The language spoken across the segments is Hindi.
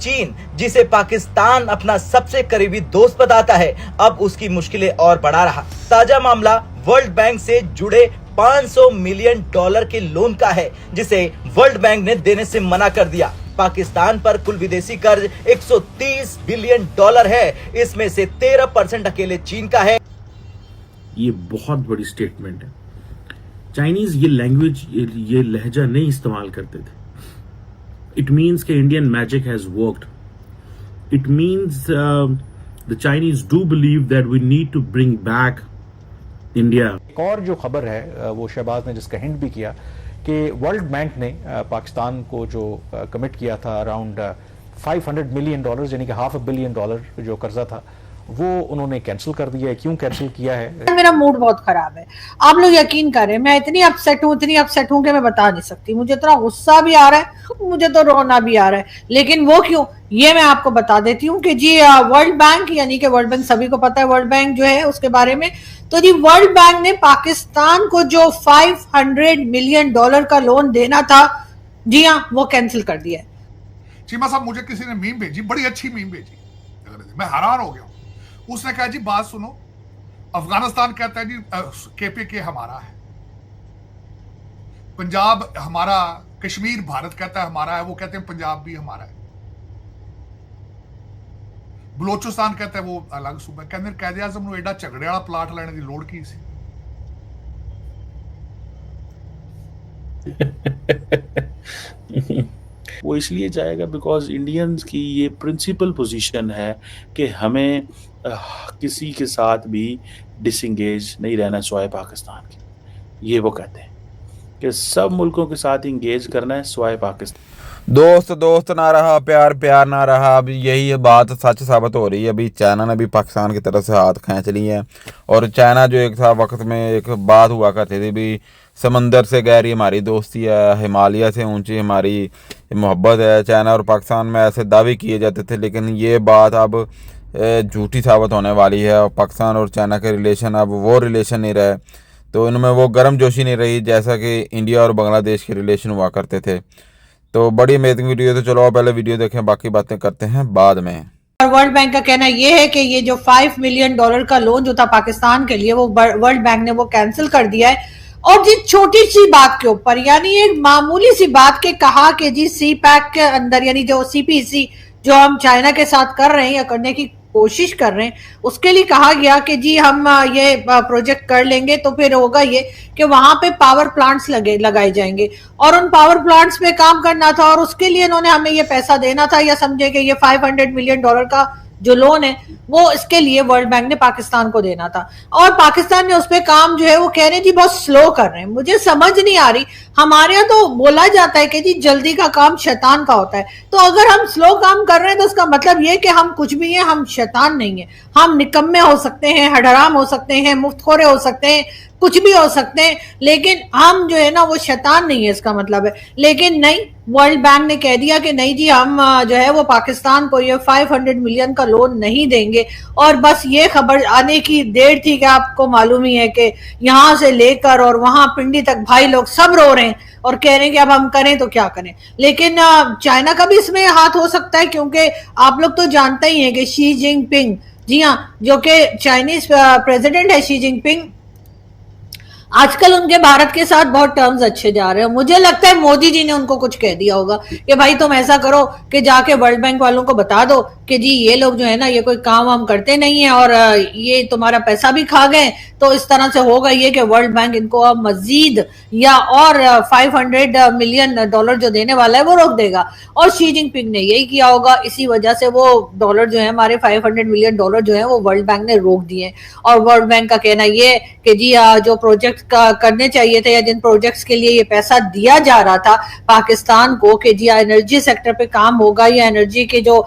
चीन, जिसे पाकिस्तान अपना सबसे करीबी दोस्त बताता है, अब उसकी मुश्किलें और बढ़ा रहा। ताजा मामला वर्ल्ड बैंक से जुड़े $500 मिलियन के लोन का है, जिसे वर्ल्ड बैंक ने देने से मना कर दिया। पाकिस्तान पर कुल विदेशी कर्ज $130 बिलियन है, इसमें से 13% अकेले चीन का है। ये बहुत बड़ी स्टेटमेंट है। चाइनीज ये लैंग्वेज, ये लहजा नहीं इस्तेमाल करते थे। इट मीन्स कि Indian magic has worked. It means the Chinese do believe that we need to bring back India. एक और जो खबर है वो शहबाज ने जिसका हिंट भी किया कि वर्ल्ड बैंक ने पाकिस्तान को जो कमिट किया था अराउंड $500 मिलियन, यानी कि $500 मिलियन जो कर्जा था, वो उन्होंने कैंसिल कर दिया है। क्यों कैंसिल किया है? मेरा मूड बहुत खराब है, आप लोग यकीन करें, मैं इतनी अपसेट हूँ कि मैं बता नहीं सकती। मुझे इतना गुस्सा भी आ रहा है, मुझे तो रोना भी आ रहा है, लेकिन वो क्यों, ये मैं आपको बता देती हूँ कि जी वर्ल्ड बैंक, यानी कि वर्ल्ड बैंक सभी को पता है वर्ल्ड बैंक जो है उसके बारे में, तो जी वर्ल्ड बैंक ने पाकिस्तान को जो $500 मिलियन का लोन देना था, जी हाँ, वो कैंसिल कर दिया है। चीमा साहब, मुझे किसी ने मीम भेजी, बड़ी अच्छी मीम भेजी, मैं हैरान हो गया। उसने कहा जी बात सुनो, अफगानिस्तान कहता है जी KPK हमारा है, पंजाब हमारा, कश्मीर भारत कहता है हमारा है, वो कहते हैं पंजाब भी हमारा है, बलोचिस्तान कहता है वो अलग सूबा। कहते कैद आजम नूं एडा झगड़े वाला प्लाट लेने की लोड़ की सी? वो इसलिए जाएगा बिकॉज इंडियंस की ये प्रिंसिपल पोजीशन है कि हमें किसी के साथ भी डिसंगेज नहीं रहना सिवाय पाकिस्तान के। ये वो कहते हैं कि सब मुल्कों के साथ इंगेज करना है सिवाय पाकिस्तान। दोस्त ना रहा, प्यार ना रहा। अब यही बात सच साबित हो रही है। अभी चाइना ने भी पाकिस्तान की तरफ से हाथ खींच लिए हैं। और चाइना जो एक था वक्त में एक बात हुआ करती थी भी समंदर से गहरी हमारी दोस्ती है, हिमालय से ऊंची हमारी मोहब्बत है। चाइना और पाकिस्तान में ऐसे दावे किए जाते थे, लेकिन ये बात अब झूठी साबित होने वाली है। और पाकिस्तान और चाइना के रिलेशन अब वो रिलेशन नहीं रहे, तो इनमें वो गर्म जोशी नहीं रही जैसा कि इंडिया और बांग्लादेश के रिलेशन हुआ करते थे। तो बड़ी अमेजिंग वीडियो, तो चलो पहले वीडियो देखें, बाकी बातें करते हैं बाद में। और वर्ल्ड बैंक का कहना यह है कि ये जो $5 मिलियन का लोन जो था पाकिस्तान के लिए, वो वर्ल्ड बैंक ने वो कैंसिल कर दिया है। और जी छोटी सी बात के ऊपर, यानी एक मामूली सी बात के कहा कि जी CPEC के अंदर, यानी जो CPEC जो हम चाइना के साथ कर रहे हैं या करने की कोशिश कर रहे हैं, उसके लिए कहा गया कि जी हम ये प्रोजेक्ट कर लेंगे तो फिर होगा ये कि वहां पे पावर प्लांट्स लगाए जाएंगे और उन पावर प्लांट्स पे काम करना था, और उसके लिए इन्होंने हमें ये पैसा देना था, या समझे कि ये $500 मिलियन का जो लोन है वो इसके लिए वर्ल्ड बैंक ने पाकिस्तान को देना था। और पाकिस्तान ने उस पे काम जो है वो कह रहे जी बहुत स्लो कर रहे हैं। मुझे समझ नहीं आ रही, हमारे यहाँ तो बोला जाता है कि जी जल्दी का काम शैतान का होता है, तो अगर हम स्लो काम कर रहे हैं तो उसका मतलब ये कि हम कुछ भी हैं, हम शैतान नहीं है। हम निकम्मे हो सकते हैं, हडराम हो सकते हैं, मुफ्तखोरे हो सकते हैं, कुछ भी हो सकते हैं, लेकिन हम जो है ना वो शैतान नहीं है, इसका मतलब है। लेकिन नहीं, वर्ल्ड बैंक ने कह दिया कि नहीं जी हम जो है वो पाकिस्तान को ये $500 मिलियन का लोन नहीं देंगे। और बस ये खबर आने की देर थी कि आपको मालूम ही है कि यहाँ से लेकर और वहां पिंडी तक भाई लोग सब रो रहे हैं और कह रहे हैं कि अब हम करें तो क्या करें। लेकिन चाइना का भी इसमें हाथ हो सकता है, क्योंकि आप लोग तो जानते ही हैं कि शी जिनपिंग, जी हाँ, जो कि चाइनीज प्रेसिडेंट है शी जिनपिंग, आजकल उनके भारत के साथ बहुत टर्म्स अच्छे जा रहे हैं। मुझे लगता है मोदी जी ने उनको कुछ कह दिया होगा कि भाई तुम ऐसा करो कि जाके वर्ल्ड बैंक वालों को बता दो कि जी ये लोग जो है ना ये कोई काम वाम करते नहीं है और ये तुम्हारा पैसा भी खा गए, तो इस तरह से होगा ये कि वर्ल्ड बैंक इनको अब मजीद या और $500 मिलियन जो देने वाला है वो रोक देगा। और शी जिनपिंग ने यही किया होगा, इसी वजह से वो डॉलर जो है हमारे $500 मिलियन जो है वो वर्ल्ड बैंक ने रोक दिए। और वर्ल्ड बैंक का कहना ये कि जी जो प्रोजेक्ट करने चाहिए थे या जिन प्रोजेक्ट्स के लिए ये पैसा दिया जा रहा था पाकिस्तान को कि जी एनर्जी सेक्टर पे काम होगा या एनर्जी के जो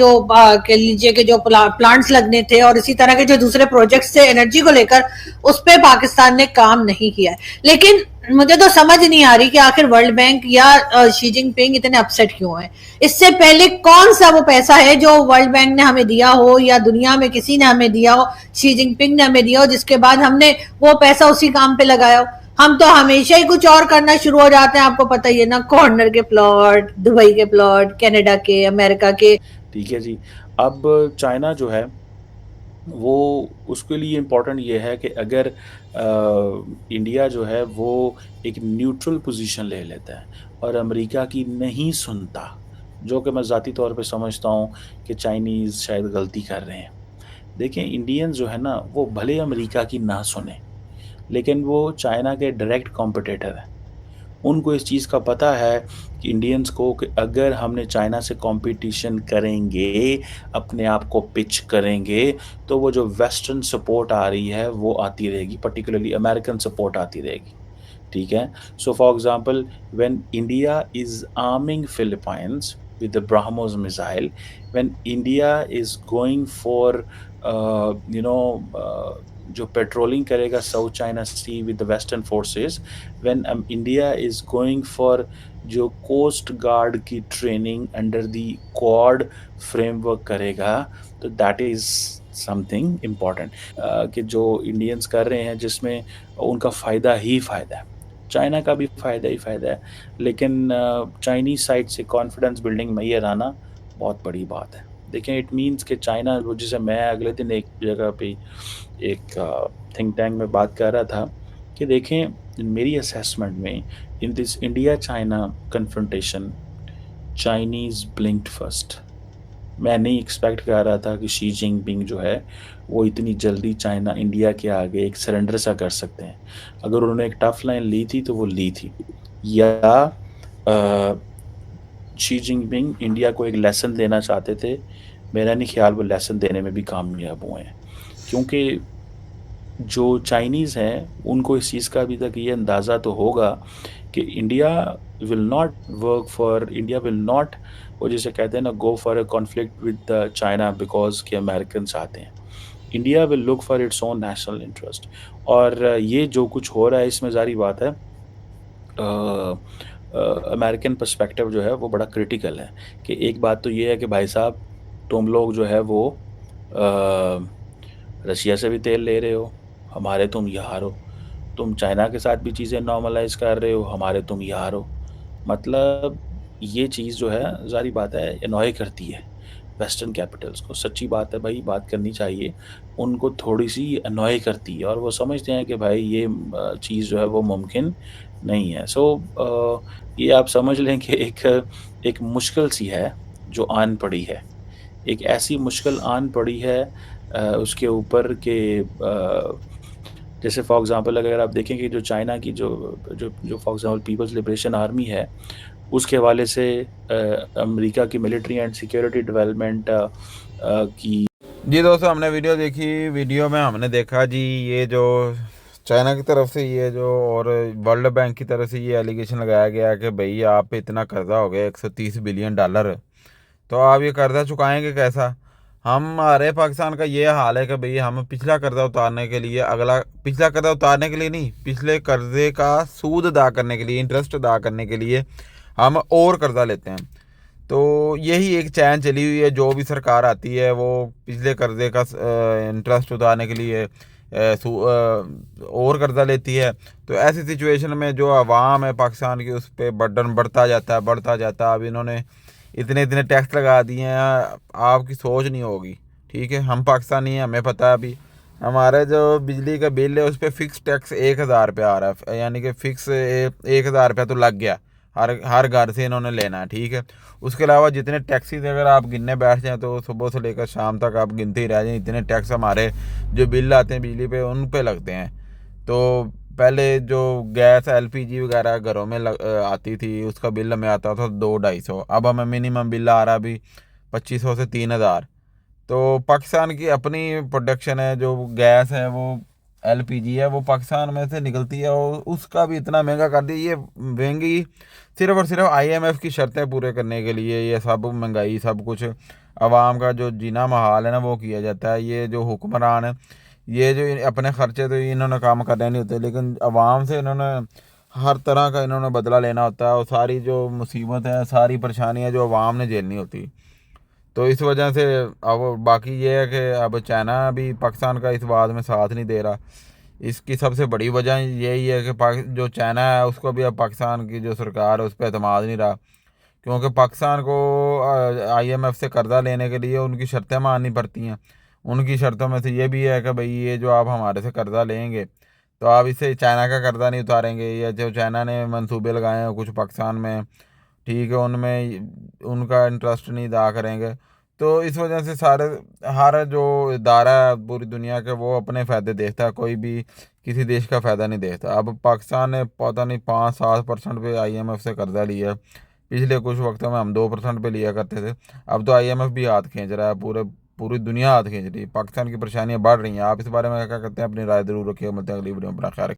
कह लीजिए कि जो प्लांट्स लगने थे और इसी तरह के जो दूसरे प्रोजेक्ट्स थे एनर्जी को लेकर, उस पे पाकिस्तान ने काम नहीं किया है। लेकिन मुझे तो समझ नहीं आ रही कि आखिर वर्ल्ड बैंक या शी जिनपिंग इतने अपसेट क्यों हैं। इससे पहले कौन सा वो पैसा है जो वर्ल्ड बैंक ने हमें दिया हो या दुनिया में किसी ने हमें दिया हो, शी जिनपिंग ने हमें दिया हो, जिसके बाद हमने वो पैसा उसी काम पे लगाया हो। हम तो हमेशा ही कुछ और करना शुरू हो जाते हैं, आपको पता ही है ना, कॉर्नर के प्लॉट, दुबई के प्लॉट, कनाडा के, अमेरिका के। ठीक है जी। अब चाइना जो है वो उसके लिए इम्पोर्टेंट ये है कि अगर इंडिया जो है वो एक न्यूट्रल पोजीशन ले लेता है और अमेरिका की नहीं सुनता, जो कि मैं ज़ाती तौर पे समझता हूँ कि चाइनीज़ शायद गलती कर रहे हैं। देखें, इंडियंस जो है ना वो भले अमेरिका की ना सुने, लेकिन वो चाइना के डायरेक्ट कॉम्पिटिटर हैं। उनको इस चीज़ का पता है कि इंडियंस को कि अगर हमने चाइना से कंपटीशन करेंगे, अपने आप को पिच करेंगे, तो वो जो वेस्टर्न सपोर्ट आ रही है वो आती रहेगी, पर्टिकुलरली अमेरिकन सपोर्ट आती रहेगी। ठीक है। So for example, when India is arming Philippines with the BrahMos missile, when India is going for जो पेट्रोलिंग करेगा South China Sea with the western forces, when India is going for जो कोस्ट गार्ड की training under the Quad framework करेगा, तो दैट इज समथिंग इम्पॉर्टेंट कि जो इंडियंस कर रहे हैं, जिसमें उनका फ़ायदा ही फ़ायदा है, चाइना का भी फ़ायदा ही फ़ायदा है, लेकिन चाइनीज़ साइड से कॉन्फिडेंस बिल्डिंग मैयर आना बहुत बड़ी बात है। देखें, इट मीन्स कि चाइना, वो जिसे मैं अगले दिन एक जगह पे एक थिंक टैंक में बात कर रहा था कि देखें, मेरी असेसमेंट में in this India China confrontation, Chinese ब्लिंक्ड first. मैं नहीं एक्सपेक्ट कर रहा था कि शी जिनपिंग जो है वो इतनी जल्दी चाइना इंडिया के आगे एक सरेंडर सा कर सकते हैं। अगर उन्होंने एक टफ लाइन ली थी तो वो ली थी, या शी जिनपिंग इंडिया को एक लेसन देना चाहते थे। मेरा नहीं ख्याल वो लेसन देने में भी कामयाब हुए हैं, क्योंकि जो चाइनीज़ हैं उनको इस चीज़ का अभी तक ये अंदाज़ा तो होगा कि India will not work for, India will not, वो जिसे कहते हैं ना, go for a conflict with China because के अमेरिकन चाहते हैं। India will look for its own national interest. और ये जो कुछ हो रहा है इसमें जारी बात है, अमेरिकन पर्सपेक्टिव जो है वो बड़ा क्रिटिकल है कि एक बात तो ये है कि भाई साहब, तुम लोग जो है वो रशिया से भी तेल ले रहे हो, हमारे तुम यार हो, तुम चाइना के साथ भी चीज़ें नॉर्मलाइज कर रहे हो, हमारे तुम यार हो। मतलब ये चीज़ जो है जारी बात है एनॉय करती है वेस्टर्न कैपिटल्स को। सच्ची बात है भाई, बात करनी चाहिए, उनको थोड़ी सी अनॉय करती है और वो समझते हैं कि भाई ये चीज़ जो है वो मुमकिन नहीं है। सो ये आप समझ लें कि एक मुश्किल सी है जो आन पड़ी है, एक ऐसी मुश्किल आन पड़ी है उसके ऊपर के जैसे फॉर एग्ज़ाम्पल अगर आप देखें कि जो चाइना की जो for example People's Liberation Army है, उसके हवाले से अमेरिका की मिलिट्री एंड सिक्योरिटी डेवलपमेंट की। जी दोस्तों, हमने वीडियो देखी, वीडियो में हमने देखा जी ये जो चाइना की तरफ से ये जो और वर्ल्ड बैंक की तरफ से ये एलिगेशन लगाया गया कि भाई आप पे इतना कर्जा हो गया $130 बिलियन, तो आप ये कर्जा चुकाएंगे कैसा। हमारे पाकिस्तान का ये हाल है कि भाई हम पिछला कर्जा उतारने के लिए, पिछला कर्जा उतारने के लिए नहीं, पिछले कर्जे का सूद अदा करने के लिए, इंटरेस्ट अदा करने के लिए हम और कर्जा लेते हैं। तो यही एक चैन चली हुई है, जो भी सरकार आती है वो पिछले कर्जे का इंटरेस्ट उतारने के लिए और कर्जा लेती है। तो ऐसी सिचुएशन में जो आवाम है पाकिस्तान की, उस पर बर्डन बढ़ता जाता है। अब इन्होंने इतने टैक्स लगा दिए हैं, आपकी सोच नहीं होगी। ठीक है, हम पाकिस्तानी हैं, हमें पता है। अभी हमारे जो बिजली का बिल है उस पर फिक्स टैक्स 1000 रुपया आ रहा है, यानी कि फिक्स 1000 रुपया तो लग गया, हर घर से इन्होंने लेना है। ठीक है, उसके अलावा जितने टैक्सीज अगर आप गिनने बैठ जाएँ तो सुबह से लेकर शाम तक आप गिनते ही रह जाएँ, इतने टैक्स हमारे जो बिल आते हैं बिजली पे उन पे लगते हैं। तो पहले जो गैस LPG वगैरह घरों में आती थी, उसका बिल हमें आता था 200-250, अब हमें मिनिमम बिल आ रहा अभी 2500 से 3000। तो पाकिस्तान की अपनी प्रोडक्शन है, जो गैस है वो LPG है, वो पाकिस्तान में से निकलती है और उसका भी इतना महंगा कर दिया। ये महंगी सिर्फ और सिर्फ IMF की शर्तें पूरे करने के लिए, ये सब महंगाई सब कुछ आवाम का जो जीना महाल है ना वो किया जाता है। ये जो हुक्मरान है, ये जो अपने खर्चे तो इन्होंने काम करने नहीं होते, लेकिन आवाम से इन्होंने हर तरह का इन्होंने बदला लेना होता है और सारी जो मुसीबत है, सारी परेशानियाँ जो आवाम ने झेलनी होती। तो इस वजह से अब बाकी ये है कि अब चाइना भी पाकिस्तान का इस बात में साथ नहीं दे रहा, इसकी सबसे बड़ी वजह यही है कि जो चाइना है उसको भी अब पाकिस्तान की जो सरकार है उस पर एतमाद नहीं रहा, क्योंकि पाकिस्तान को IMF से कर्जा लेने के लिए उनकी शर्तें माननी पड़ती हैं। उनकी शर्तों में से ये भी है कि भाई ये जो आप हमारे से कर्जा लेंगे तो आप इससे चाइना का कर्जा नहीं उतारेंगे, या जो चाइना ने मंसूबे लगाए हैं कुछ पाकिस्तान में, ठीक है, उनमें उनका इंटरेस्ट नहीं अदा करेंगे। तो इस वजह से हर जो इदारा है पूरी दुनिया के वो अपने फ़ायदे देखता है, कोई भी किसी देश का फ़ायदा नहीं देखता। अब पाकिस्तान ने पता नहीं 5-7% पे IMF से कर्जा लिया है। पिछले कुछ वक्तों में हम 2% पे लिया करते थे, अब तो IMF भी हाथ खींच रहा है, पूरी दुनिया हाथ खींच रही है। पाकिस्तान की परेशानियां बढ़ रही हैं। आप इस बारे में क्या कहते हैं? अपनी राय जरूर रखिएगा। मिलते हैं अगली वीडियो में। अपना ख्याल रखिए।